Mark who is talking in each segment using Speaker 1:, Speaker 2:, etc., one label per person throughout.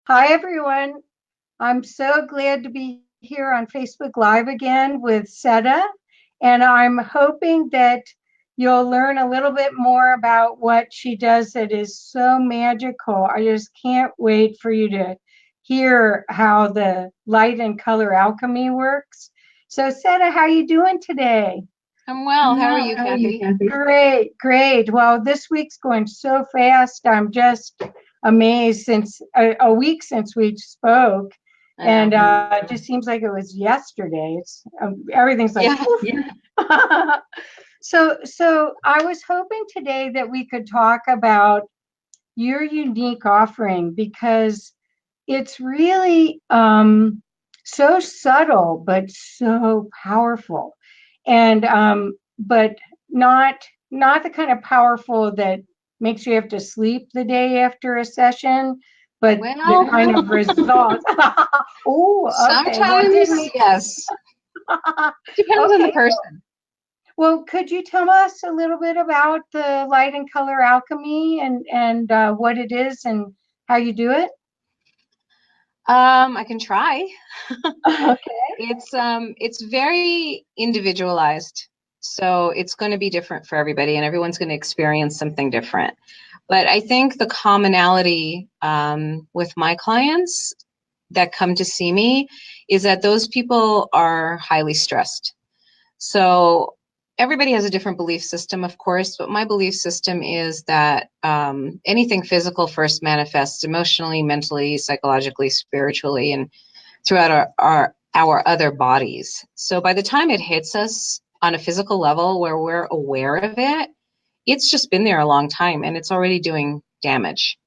Speaker 1: Hi, everyone. I'm so glad to be here on Facebook Live again with Seta, and I'm hoping that you'll learn a little bit more about what she does that is so magical. I just can't wait for you to hear how the light and color alchemy works. So, Seta, how are you doing today?
Speaker 2: I'm well. How are you, Kathy?
Speaker 1: Great, great. Well, this week's going so fast. I'm just amazed since a week since we spoke,
Speaker 2: I
Speaker 1: and
Speaker 2: know.
Speaker 1: it just seems like it was yesterday. It's everything's like
Speaker 2: Yeah.
Speaker 1: poof. Yeah. So I was hoping today that we could talk about your unique offering because it's really so subtle but so powerful, and but not not the kind of powerful that makes you have to sleep the day after a session, but the
Speaker 2: Well,
Speaker 1: kind of results. Oh, okay. Well,
Speaker 2: sometimes,
Speaker 1: didn't
Speaker 2: yes. Depends on the
Speaker 1: okay.
Speaker 2: person.
Speaker 1: Well, could you tell us a little bit about the light and color alchemy and what it is and how you do it?
Speaker 2: I can try.
Speaker 1: Okay.
Speaker 2: It's very individualized. So it's going to be different for everybody, and everyone's going to experience something different. But I think the commonality with my clients that come to see me is that those people are highly stressed. So everybody has a different belief system, of course, but my belief system is that anything physical first manifests emotionally, mentally, psychologically, spiritually, and throughout our other bodies. So by the time it hits us on a physical level where we're aware of it, it's just been there a long time and it's already doing damage.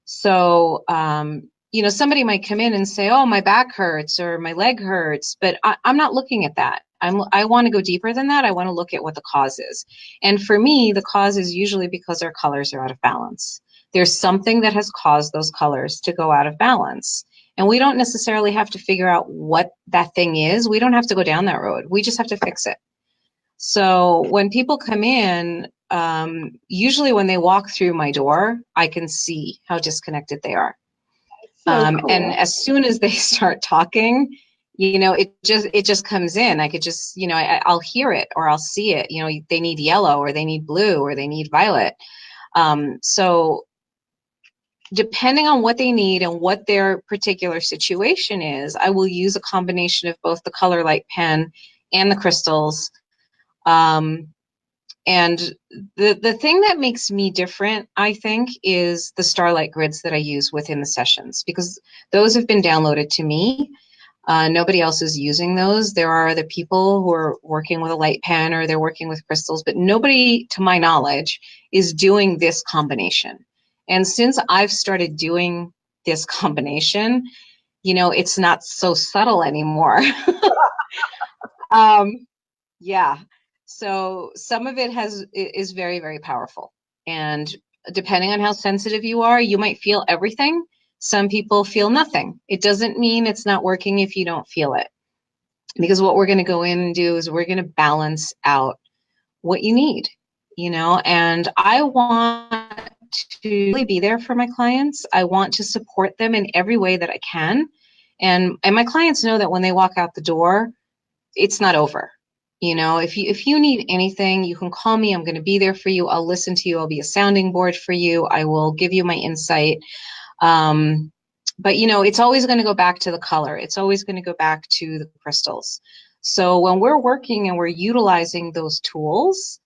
Speaker 2: So, somebody might come in and say, "Oh, my back hurts or my leg hurts," but I'm not looking at that. I want to go deeper than that. I want to look at what the cause is. And for me, the cause is usually because our colors are out of balance. There's something that has caused those colors to go out of balance. And we don't necessarily have to figure out what that thing is. We don't have to go down that road. We just have to fix it. So when people come in, usually when they walk through my door, I can see how disconnected they are.
Speaker 1: So
Speaker 2: And
Speaker 1: cool.
Speaker 2: as soon as they start talking, it just comes in. I could just, I'll hear it or I'll see it. They need yellow or they need blue or they need violet. So depending on what they need and what their particular situation is, I will use a combination of both the color light pen and the crystals. Um, and the thing that makes me different, I think, is the starlight grids that I use within the sessions, because those have been downloaded to me. Nobody else is using those. There are other people who are working with a light pen or they're working with crystals, but nobody, to my knowledge, is doing this combination. And since I've started doing this combination, it's not so subtle anymore. um, yeah. So some of it is very, very powerful. And depending on how sensitive you are, you might feel everything. Some people feel nothing. It doesn't mean it's not working if you don't feel it. Because what we're going to go in and do is we're going to balance out what you need, and I want to really be there for my clients. I want to support them in every way that I can. And my clients know that when they walk out the door, it's not over. If you need anything, you can call me. I'm going to be there for you. I'll listen to you. I'll be a sounding board for you. I will give you my insight. But it's always going to go back to the color. It's always going to go back to the crystals. So when we're working and we're utilizing those tools,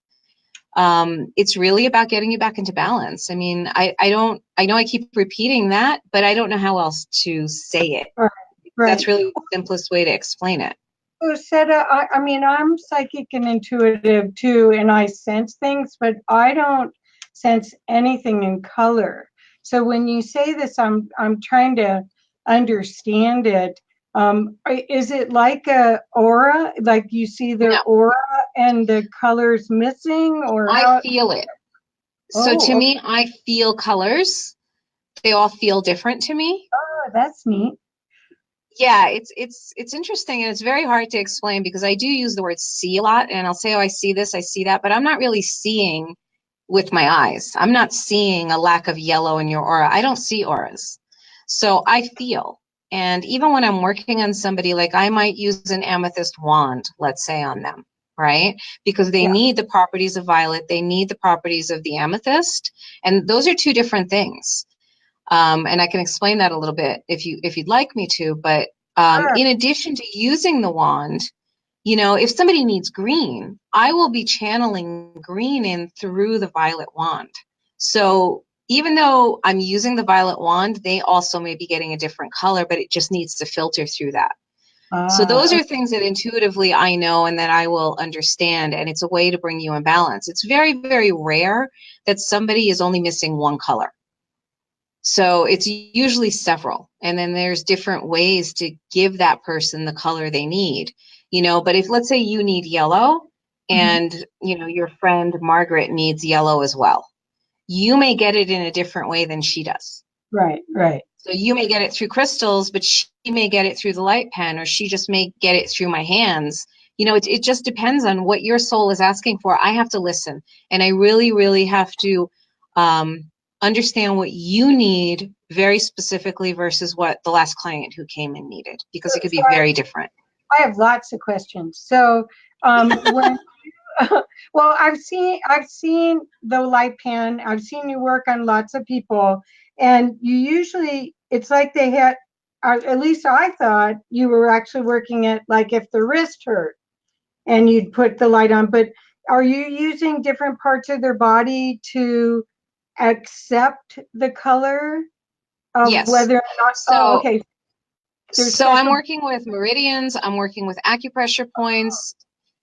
Speaker 2: it's really about getting you back into balance. I mean, I know I keep repeating that, but I don't know how else to say it.
Speaker 1: Right.
Speaker 2: That's
Speaker 1: Right.
Speaker 2: really the simplest way to explain it.
Speaker 1: So, Seta, I mean, I'm psychic and intuitive too, and I sense things, but I don't sense anything in color. So when you say this, I'm trying to understand it. Is it like a aura? Like you see the
Speaker 2: No,
Speaker 1: aura and the colors missing, or
Speaker 2: I
Speaker 1: how?
Speaker 2: feel it. So to
Speaker 1: Oh, okay.
Speaker 2: me, I feel colors. They all feel different to me.
Speaker 1: Oh, that's neat.
Speaker 2: Yeah, it's interesting and it's very hard to explain because I do use the word see a lot and I'll say, oh, I see this, I see that, but I'm not really seeing with my eyes. I'm not seeing a lack of yellow in your aura. I don't see auras. So I feel, and even when I'm working on somebody, like I might use an amethyst wand, let's say, on them, right? Because they
Speaker 1: Yeah.
Speaker 2: need the properties of violet, they need the properties of the amethyst, and those are two different things. And I can explain that a little bit if you'd like me to. But
Speaker 1: Sure.
Speaker 2: in addition to using the wand, you know, if somebody needs green, I will be channeling green in through the violet wand. So even though I'm using the violet wand, they also may be getting a different color, but it just needs to filter through that. So those
Speaker 1: Ah,
Speaker 2: are things that intuitively I know and that I will understand, and it's a way to bring you in balance. It's very, very rare that somebody is only missing one color. So it's usually several. And then there's different ways to give that person the color they need. You know, but if let's say you need yellow
Speaker 1: mhm.
Speaker 2: and, you know, your friend Margaret needs yellow as well, you may get it in a different way than she does.
Speaker 1: Right, right.
Speaker 2: So you may get it through crystals, but she may get it through the light pen, or she just may get it through my hands. You know, it just depends on what your soul is asking for. I have to listen, and I really, really have to um, understand what you need very specifically versus what the last client who came in needed, because it could
Speaker 1: So
Speaker 2: be very different.
Speaker 1: I have lots of questions. So when well, I've seen the light pen. I've seen you work on lots of people, and you usually it's like they had, or at least I thought you were actually working at like if the wrist hurt and you'd put the light on. But are you using different parts of their body to accept the color of
Speaker 2: Yes.
Speaker 1: whether or not? Oh,
Speaker 2: So
Speaker 1: okay. There's
Speaker 2: so I'm
Speaker 1: special.
Speaker 2: working with meridians, I'm working with acupressure points.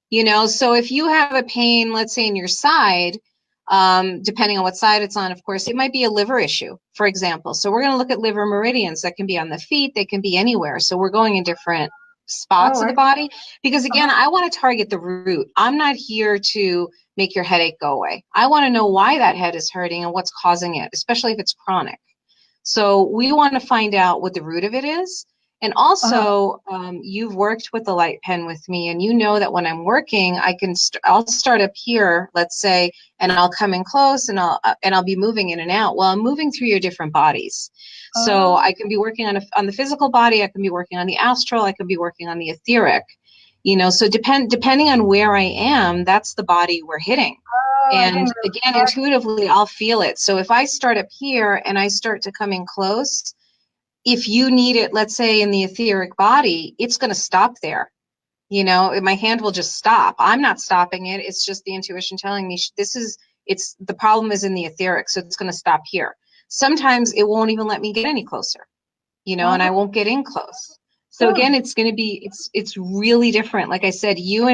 Speaker 2: You know, so if you have a pain, let's say in your side, depending on what side it's on, of course, it might be a liver issue, for example. So we're going to look at liver meridians that can be on the feet, they can be anywhere. So we're going in different
Speaker 1: Oh,
Speaker 2: spots of the body because, again,
Speaker 1: uh-huh.
Speaker 2: I want to target the root. I'm not here to make your headache go away. I want to know why that head is hurting and what's causing it, especially if it's chronic. So we want to find out what the root of it is. And
Speaker 1: Uh-huh.
Speaker 2: also, you've worked with the light pen with me, and you know that when I'm working, I'll start up here, let's say, and I'll come in close, and I'll be moving in and out. Well, I'm moving through your different bodies, so
Speaker 1: Oh,
Speaker 2: I can be working on the physical body, I can be working on the astral, I can be working on the etheric. You know, so depending on where I am, that's the body we're hitting.
Speaker 1: oh, I
Speaker 2: And
Speaker 1: didn't really
Speaker 2: again,
Speaker 1: catch.
Speaker 2: intuitively, I'll feel it. So if I start up here and I start to come in close, if you need it, let's say in the etheric body, it's going to stop there. You know, my hand will just stop. I'm not stopping it. It's just the intuition telling me it's the problem is in the etheric. So it's going to stop here. Sometimes it won't even let me get any closer, you know, and I
Speaker 1: Oh,
Speaker 2: won't get in close. So
Speaker 1: huh.
Speaker 2: again, it's going to be, it's really different. Like I said, you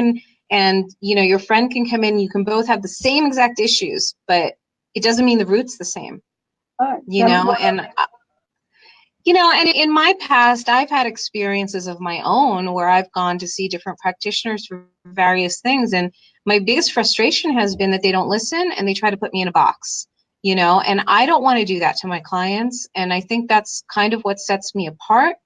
Speaker 2: and, you know, your friend can come in, you can both have the same exact issues, but it doesn't mean the root's the same, you
Speaker 1: Then
Speaker 2: know, and you know, and in my past, I've had experiences of my own where I've gone to see different practitioners for various things. And my biggest frustration has been that they don't listen and they try to put me in a box, you know, and I don't want to do that to my clients. And I think that's kind of what sets me apart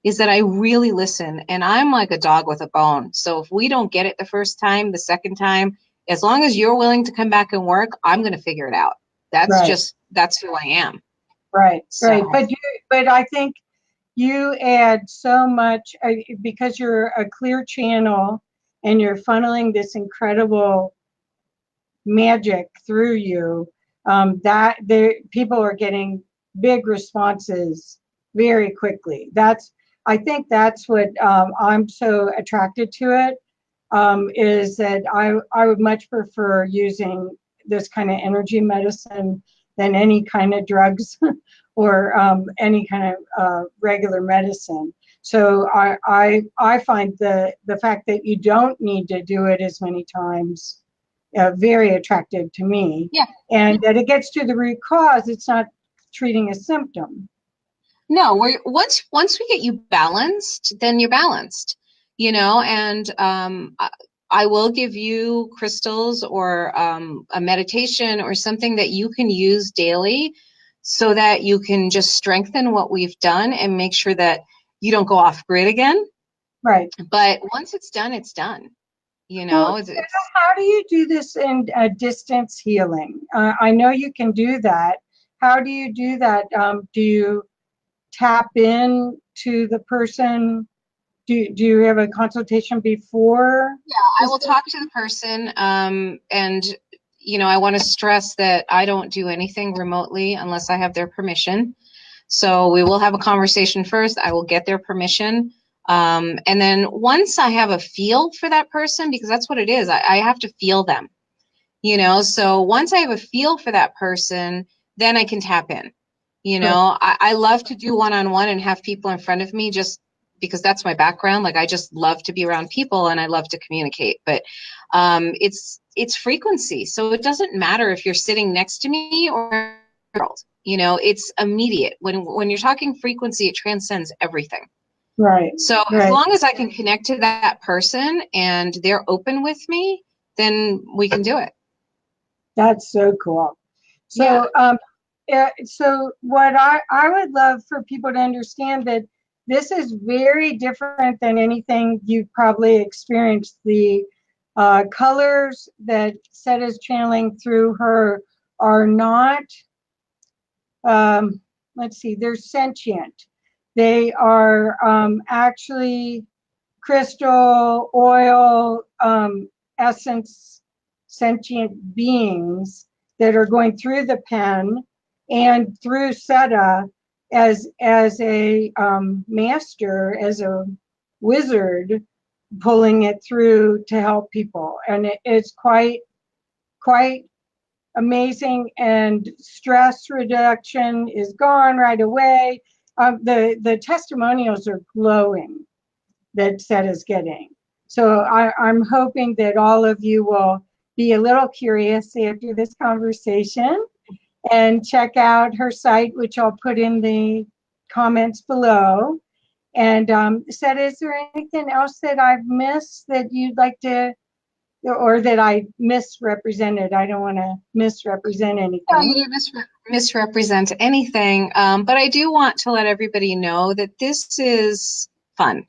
Speaker 2: is that I really listen and I'm like a dog with a bone. So if we don't get it the first time, the second time, as long as you're willing to come back and work, I'm going to figure it out.
Speaker 1: right,
Speaker 2: That's who I am.
Speaker 1: right, right.
Speaker 2: So.
Speaker 1: But I think you add so much because you're a clear channel and you're funneling this incredible magic through you. That the people are getting big responses very quickly. I think that's what I'm so attracted to it. Is that I would much prefer using this kind of energy medicine than any kind of drugs or any kind of regular medicine. So I find the fact that you don't need to do it as many times very attractive to me,
Speaker 2: Yeah.
Speaker 1: and that it gets to the root cause. It's not treating a symptom.
Speaker 2: No, we're once we get you balanced, then you're balanced, you know, and I will give you crystals or a meditation or something that you can use daily so that you can just strengthen what we've done and make sure that you don't go off grid again.
Speaker 1: Right.
Speaker 2: But once it's done, it's done. You
Speaker 1: Well,
Speaker 2: know, it's
Speaker 1: how do you do this in distance healing? I know you can do that. How do you do that? Do you tap in to the person? Do you have a consultation before?
Speaker 2: Yeah, I will talk to the person. And, I want to stress that I don't do anything remotely unless I have their permission. So we will have a conversation first. I will get their permission. And then once I have a feel for that person, because that's what it is, I have to feel them, so once I have a feel for that person, then I can tap in. I love to do one-on-one and have people in front of me just because that's my background. Like I just love to be around people and I love to communicate. But it's frequency. So it doesn't matter if you're sitting next to me or it's immediate. When you're talking frequency, it transcends everything.
Speaker 1: Right.
Speaker 2: So as long as I can connect to that person and they're open with me, then we can do it.
Speaker 1: That's so cool. So, so what I would love for people to understand that this is very different than anything you've probably experienced. The colors that Seth is channeling through her are not, let's see, they're sentient. They are actually crystal, oil, essence, sentient beings that are going through the pen and through Seta as a master, as a wizard, pulling it through to help people, and it's quite amazing. And stress reduction is gone right away. The testimonials are glowing that Seth is getting. So I'm hoping that all of you will be a little curious after this conversation and check out her site, which I'll put in the comments below. And Seth, is there anything else that I've missed that you'd like to, or that I misrepresented? I don't want to misrepresent anything.
Speaker 2: No, you didn't misrepresent anything. But I do want to let everybody know that this is fun.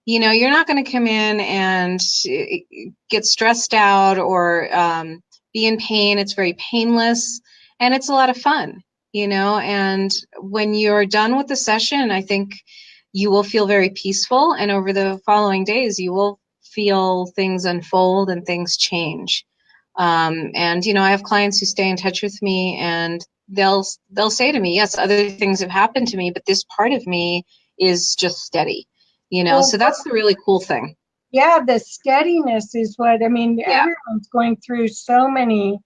Speaker 2: You're not going to come in and get stressed out or be in pain. It's very painless and it's a lot of fun, and when you're done with the session, I think you will feel very peaceful. And over the following days, you will feel things unfold and things change. And, I have clients who stay in touch with me and they'll say to me, yes, other things have happened to me, but this part of me is just steady. So that's the really cool thing.
Speaker 1: Yeah, the steadiness is what, everyone's going through so many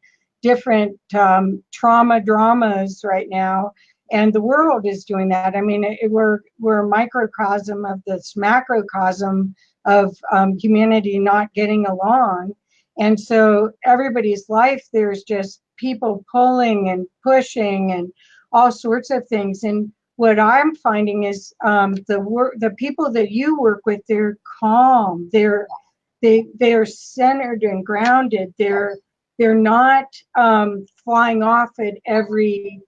Speaker 1: different trauma dramas right now, and the world is doing that. We're a microcosm of this macrocosm of humanity not getting along. And so everybody's life, there's just people pulling and pushing and all sorts of things. And what I'm finding is the people that you work with, they're calm, they're centered and grounded. They're not flying off at every,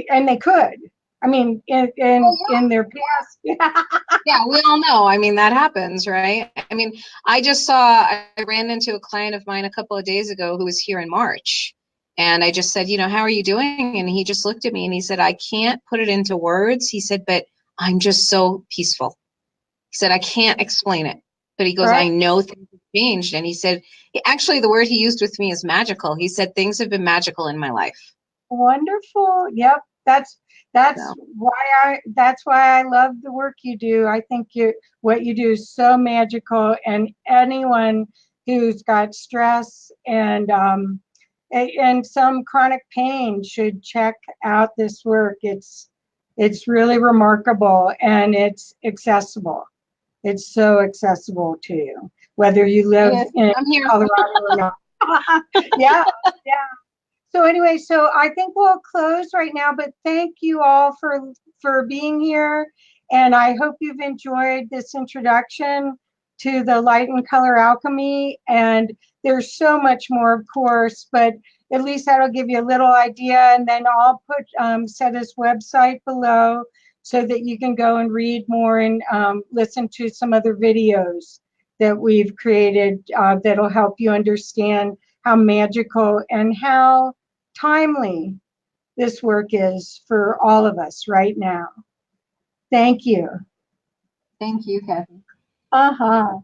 Speaker 1: and they could. In their past.
Speaker 2: Yeah, we all know. That happens, right? I ran into a client of mine a couple of days ago who was here in March. And I just said, how are you doing? And he just looked at me and he said, I can't put it into words. He said, but I'm just so peaceful. He said, I can't explain it. But he goes, right. I know things have changed. And he said, actually, the word he used with me is magical. He said, things have been magical in my life.
Speaker 1: Wonderful. Yep. That's why I love the work you do. I think what you do is so magical, and anyone who's got stress and some chronic pain should check out this work. It's really remarkable, and it's accessible. It's so accessible to you, whether you live in Colorado or not. Yeah. So anyway, so I think we'll close right now, but thank you all for being here. And I hope you've enjoyed this introduction to the Light and Color Alchemy. And there's so much more, of course, but at least that'll give you a little idea. And then I'll put Seta's website below so that you can go and read more and listen to some other videos that we've created that'll help you understand how magical and how timely this work is for all of us right now. Thank you.
Speaker 2: Thank you, Kathy.
Speaker 1: Uh-huh.